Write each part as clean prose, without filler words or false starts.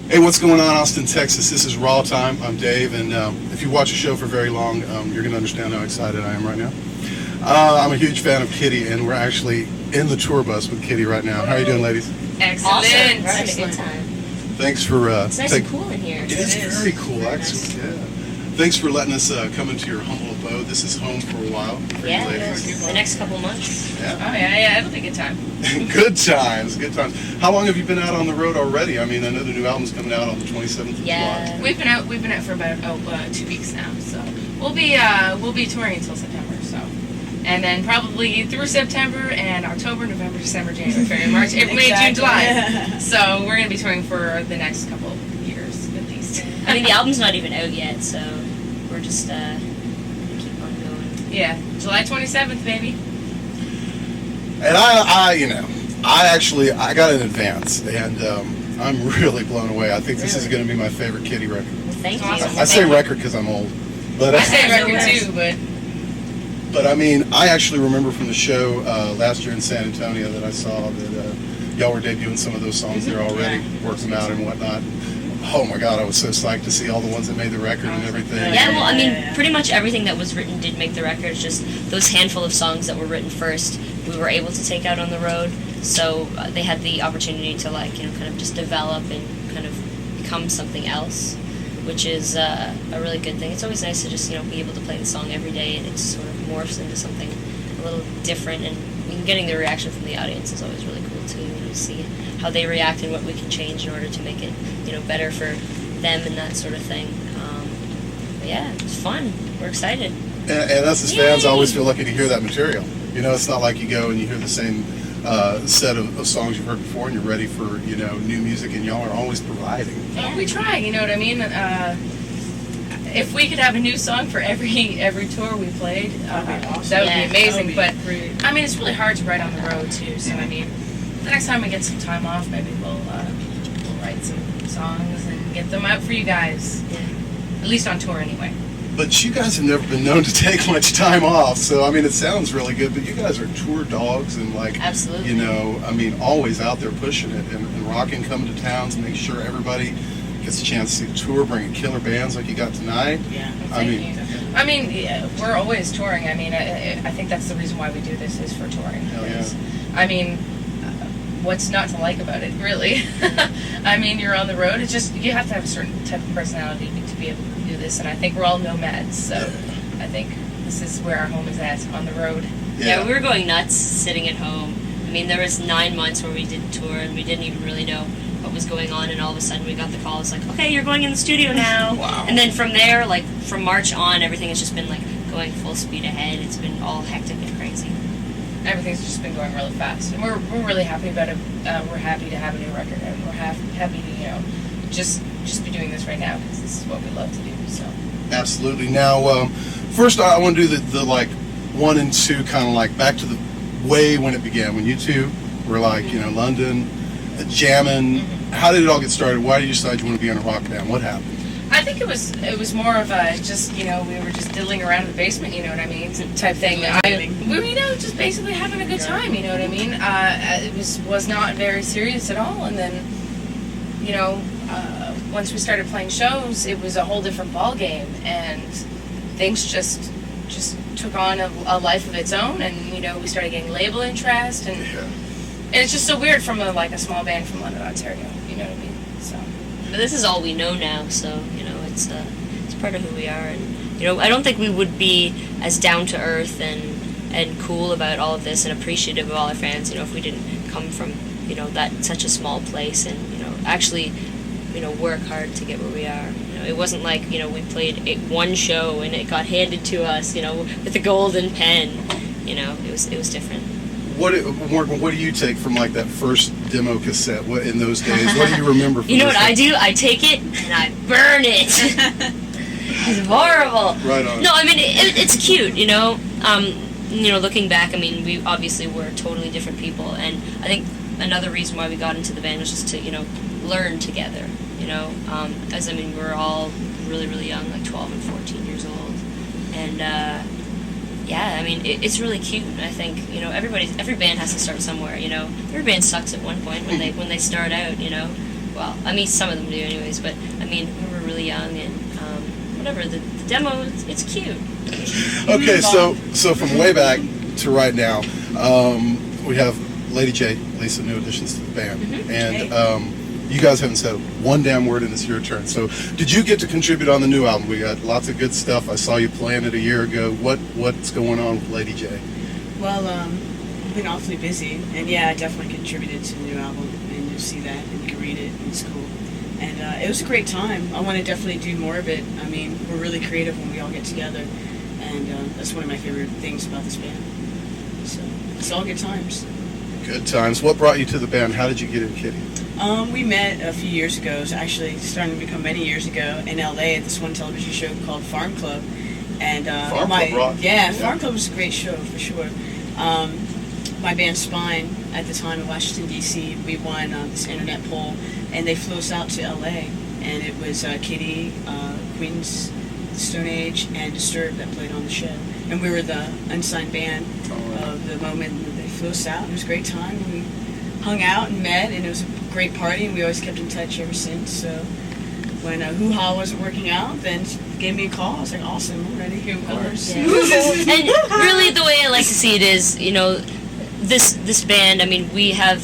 Hey, what's going on, Austin, Texas? This is Raw Time. I'm Dave, and if you watch the show for very long, you're going to understand how excited I am right now. I'm a huge fan of Kittie, and we're actually in the tour bus with Kittie right now. How are you doing, ladies? Excellent. Awesome. We're having a good time. Thanks for... It's nice and cool in here. It is very cool, actually. Yeah. Thanks for letting us come into your humble abode. This is home for a while for you ladies. The next couple months. Yeah. Oh, yeah, it'll be a good time. Good times, good times. How long have you been out on the road already? I mean, I know the new album's coming out on the 27th of July. We've been out for about 2 weeks now, so we'll be touring until September, so. And then probably through September and October, November, December, January, February, March, April, May, June, July. So we're going to be touring for the next couple of years at least. I mean, the album's not even out yet, so we're just keep on going. Yeah, July 27th, baby. And I got an advance, and I'm really blown away. I think this is going to be my favorite Kittie record. Well, thank you. Awesome. I say record because I'm old, but I say record too, but I mean, I actually remember from the show last year in San Antonio that I saw that y'all were debuting some of those songs there already, working them out and whatnot. Oh my God, I was so psyched to see all the ones that made the record and everything. Yeah, well, I mean, pretty much everything that was written did make the record. It's just those handful of songs that were written first, we were able to take out on the road. So they had the opportunity to, like, kind of just develop and kind of become something else, which is a really good thing. It's always nice to just, be able to play the song every day, and it sort of morphs into something a little different. And getting the reaction from the audience is always really cool too. To see how they react and what we can change in order to make it, better for them and that sort of thing. But yeah, it's fun. We're excited. And us as fans always feel lucky to hear that material. It's not like you go and you hear the same set of songs you've heard before and you're ready for, new music, and y'all are always providing. Well, we try, you know what I mean? If we could have a new song for every tour we played, that would be amazing. But, I mean, it's really hard to write on the road, too. So, I mean, the next time we get some time off, maybe we'll write some songs and get them out for you guys. Yeah. At least on tour, anyway. But you guys have never been known to take much time off, so I mean, it sounds really good. But you guys are tour dogs, and absolutely, I mean, always out there pushing it and rocking, coming to towns, and making sure everybody gets a chance to see the tour, bringing killer bands like you got tonight. Yeah, I mean, yeah, we're always touring. I mean, I think that's the reason why we do this is for touring. Hell yeah. I mean, what's not to like about it, really? I mean, you're on the road. It's just you have to have a certain type of personality to be able to do this, and I think we're all nomads, so I think this is where our home is at, on the road. Yeah, we were going nuts sitting at home. I mean, there was 9 months where we did tour, and we didn't even really know what was going on, and all of a sudden we got the call. It's like, okay, you're going in the studio now. Wow. And then from there, from March on, everything has just been going full speed ahead. It's been all hectic and crazy. Everything's just been going really fast, and we're really happy about it. We're happy to have a new record, and we're happy to just be doing this right now because this is what we love to do. So absolutely. Now, first I want to do the 1 and 2 kind of back to the way when it began, when you two were London, jamming. Mm-hmm. How did it all get started? Why did you decide you want to be in a rock band? What happened? I think it was more of a just we were just diddling around in the basement, you know what I mean, type thing. We were just basically having a good time, you know what I mean. It was not very serious at all, and then once we started playing shows, it was a whole different ball game, and things just took on a life of its own, and we started getting label interest, and it's just so weird from a small band from London, Ontario, you know what I mean. So, but this is all we know now, so it's part of who we are, and I don't think we would be as down to earth and cool about all of this and appreciative of all our fans, if we didn't come from that such a small place and actually work hard to get where we are. It wasn't like we played one show and it got handed to us with a golden pen. It was different. Morgan, what do you take from that first demo cassette? What in those days? What do you remember from what I do? I take it and I burn it. It's horrible. Right on. No, I mean it's cute, looking back, I mean we obviously were totally different people, and I think another reason why we got into the band was just to learn together. As we were all really, really young, 12 and 14 years old, and yeah, I mean, it's really cute. I think every band has to start somewhere. Every band sucks at one point when they start out. well, I mean, some of them do anyways, but I mean, we were really young and whatever, the demo, it's cute. Okay, so from way back to right now, we have Lady J, Lisa, new additions to the band, and you guys haven't said one damn word, and it's your turn. So, did you get to contribute on the new album? We got lots of good stuff. I saw you playing it a year ago. What's going on with Lady J? Well, I've been awfully busy, and yeah, I definitely contributed to the new album, and you'll see that, and you can read it, and it's cool. And it was a great time. I want to definitely do more of it. I mean, we're really creative when we all get together, and that's one of my favorite things about this band. So, it's all good times. Good times. What brought you to the band? How did you get in Kittie? We met a few years ago. It was actually starting to become many years ago in LA at this one television show called Farm Club. And Farm Club rocked. Yeah, Farm Club was a great show for sure. My band Spine at the time in Washington D.C. we won this internet poll, and they flew us out to LA. And it was Kittie, Queens, Stone Age, and Disturbed that played on the show. And we were the unsigned band of the moment that they flew us out. And it was a great time. We hung out and met, and it was a great party, and we always kept in touch ever since. So when Hoo Ha wasn't working out, then she gave me a call. I was like, awesome, I'm ready. Of course. Yeah. And really, the way I like to see it is, this band. I mean, we've had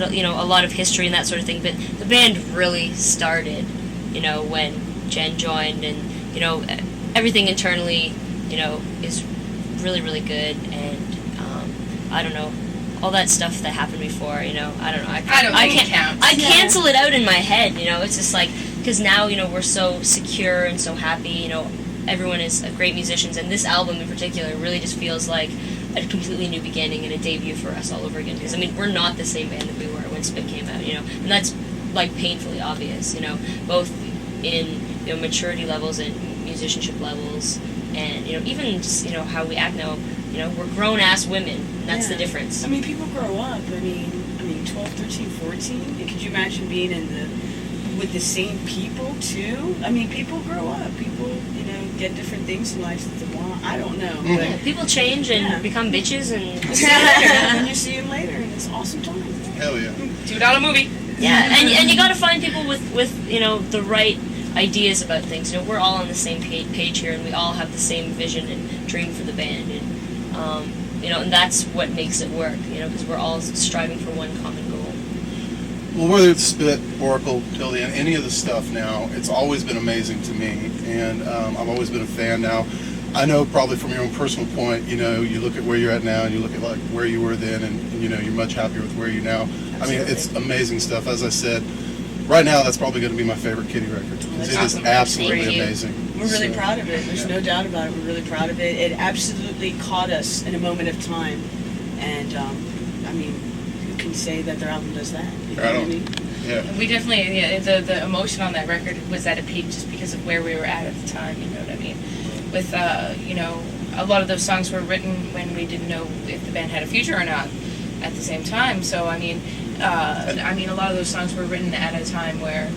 a lot of history and that sort of thing, but the band really started, when Jen joined, and everything internally, is really, really good, and I don't know. All that stuff that happened before, I don't know. I cancel it out in my head, It's just like, because now, we're so secure and so happy, everyone is great musicians, and this album in particular really just feels like a completely new beginning and a debut for us all over again. Because, I mean, we're not the same band that we were when Spit came out, and that's, like, painfully obvious, both in, maturity levels and musicianship levels, and, even just, how we act now. We're grown-ass women, and that's the difference. I mean, people grow up. I mean, 12, 13, 14. And could you imagine being with the same people, too? I mean, people grow up. People, get different things in life that they want. I don't know. Mm-hmm. But yeah, people change and become bitches, and and you see them later, and it's awesome time. Hell yeah. $2 movie. Yeah, and you got to find people with the right ideas about things. We're all on the same page here, and we all have the same vision and dream for the band, and and that's what makes it work, because we're all striving for one common goal. Well, whether it's Spit, Oracle, Till the End, any of the stuff now, it's always been amazing to me, and I've always been a fan now. I know probably from your own personal point, you look at where you're at now, and you look at like where you were then, and you're much happier with where you're now. Absolutely. I mean, it's amazing stuff. As I said, right now that's probably going to be my favorite Kittie record. That's It is awesome. absolutely Thank you. amazing. We're really proud of it. There's no doubt about it. We're really proud of it. It absolutely caught us in a moment of time. And, I mean, who can say that their album does that? You know what I mean? Yeah. We definitely, the emotion on that record was at a peak just because of where we were at the time, you know what I mean? With, a lot of those songs were written when we didn't know if the band had a future or not at the same time. So, a lot of those songs were written at a time where,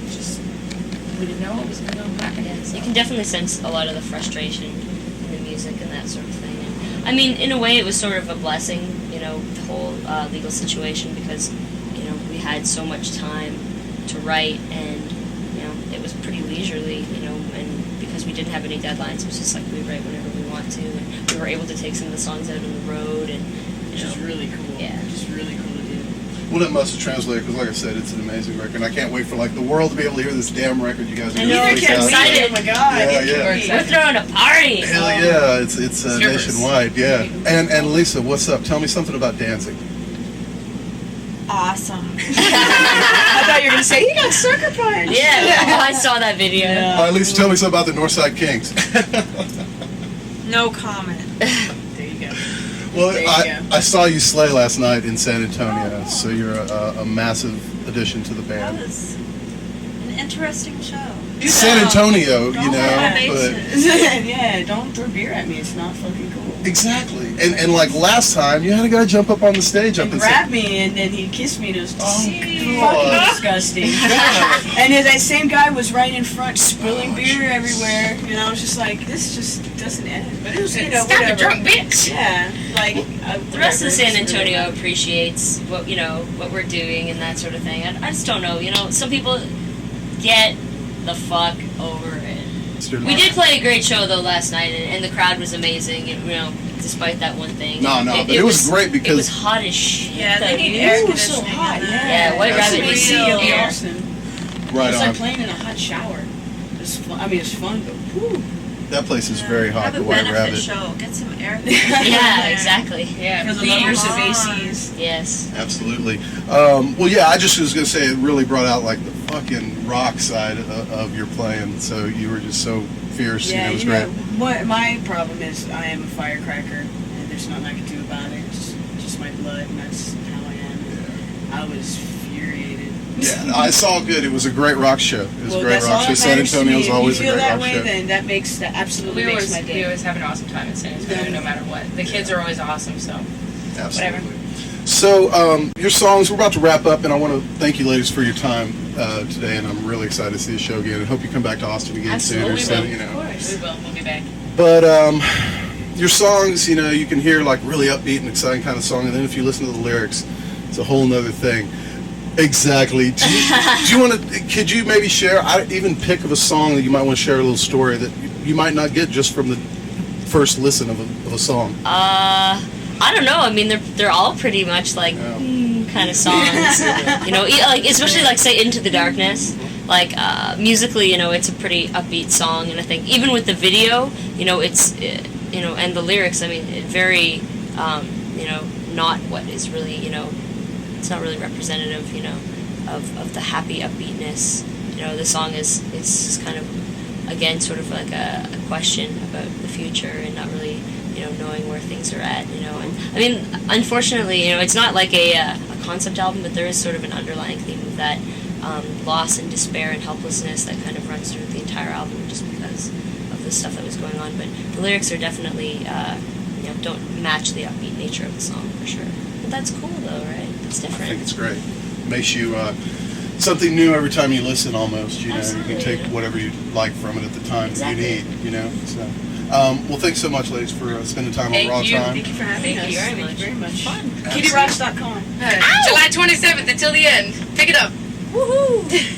just we didn't know what was going to happen. So. You can definitely sense a lot of the frustration in the music and that sort of thing. And, I mean, in a way, it was sort of a blessing, the whole legal situation, because, we had so much time to write, and, it was pretty leisurely, and because we didn't have any deadlines, it was just like we write whenever we want to, and we were able to take some of the songs out on the road, and, Which is really cool. Yeah. Just really cool to do. Well, it must have translated, because like I said, it's an amazing record, and I can't wait for the world to be able to hear this damn record you guys are I doing. know, Freak I'm out. excited. Oh my God. Yeah. We're throwing a party! Hell yeah, it's Strippers. nationwide, yeah. And Lisa, what's up? Tell me something about dancing. Awesome. I thought you were going to say, he got sucker punched. Yeah, I saw that video. Yeah. All right, Lisa, tell me something about the Northside Kings. No comment. There you go. Well, There you go. I saw you slay last night in San Antonio, so you're a massive addition to the That band. was an interesting show. San Antonio, you know, but yeah, don't throw beer at me. It's not fucking cool. exactly. And like last time, you had a guy jump up on the stage And and grab me, and then he'd kiss me, and it was fucking God. disgusting. And then that same guy was right in front, spilling beer everywhere. And I was just like, this just doesn't end. But it was, Stop whatever. it, drunk bitch. Yeah, like The rest of San whatever, it's Antonio really- appreciates what we're doing and that sort of thing. I just don't know. Some people get the fuck over it. We did play a great show though last night, and the crowd was amazing. Despite that one thing. No, but it was great because it was hot as shit. Yeah, they though, need dude. air Ooh, so conditioning. hot, in yeah. there. Yeah, White That's Rabbit needs real. some air. Awesome. right It's like on. playing in a hot shower. It's fun. I mean, it's fun, but whew. That place is very hot. Have The a White benefit Rabbit. show. Get some air. Yeah, exactly. Yeah, For the please. lovers of Come on. ACs. Yes. Absolutely. Well, yeah, I just was gonna say it really brought out like the fucking rock side of your playing. So you were just so fierce. Yeah, it was you know, great. what my problem is I am a firecracker, and there's nothing I can do about it. It's just my blood, and that's how I am. I was infuriated. Yeah, I saw good. It was a great rock show. It was Well, a great that's rock all show. that San matters to Antonio me. is If always you a feel great that rock way, show. then that absolutely We makes my day. always have an awesome time in San Antonio, no matter what. The kids are always awesome, so Absolutely. whatever. So, your songs, we're about to wrap up, and I want to thank you ladies for your time today, and I'm really excited to see the show again. I hope you come back to Austin again soon. Absolutely, Or so, of course. We will. We'll be back. But your songs, you can hear like really upbeat and exciting kind of song, and then if you listen to the lyrics, it's a whole nother thing. Exactly. Do you want to? Could you maybe share? I even pick of a song that you might want to share a little story that you might not get just from the first listen of a song. I don't know. I mean, they're all pretty much like kind of songs. Like especially like say Into the Darkness. Like musically, it's a pretty upbeat song, and I think even with the video, it's and the lyrics. I mean, it very not what is really it's not really representative of the happy upbeatness. The song is kind of again sort of like a question about the future and not really knowing where things are at. And I mean, unfortunately, it's not like a concept album, but there is sort of an underlying theme of that loss and despair and helplessness that kind of runs through the entire album just because of the stuff that was going on. But the lyrics are definitely don't match the upbeat nature of the song for sure. But that's cool though, right? It's I different. think it's great. Makes you something new every time you listen. Almost, you Absolutely, can take yeah. whatever you like from it at the time Exactly. you need. So, well, thanks so much, ladies, for spending time Thank on Raw you. Time. Thank you for having Thank us. you very Thank much. you very much. Fun. KittieRocks.com. July 27th until the end. Pick it up. Woohoo!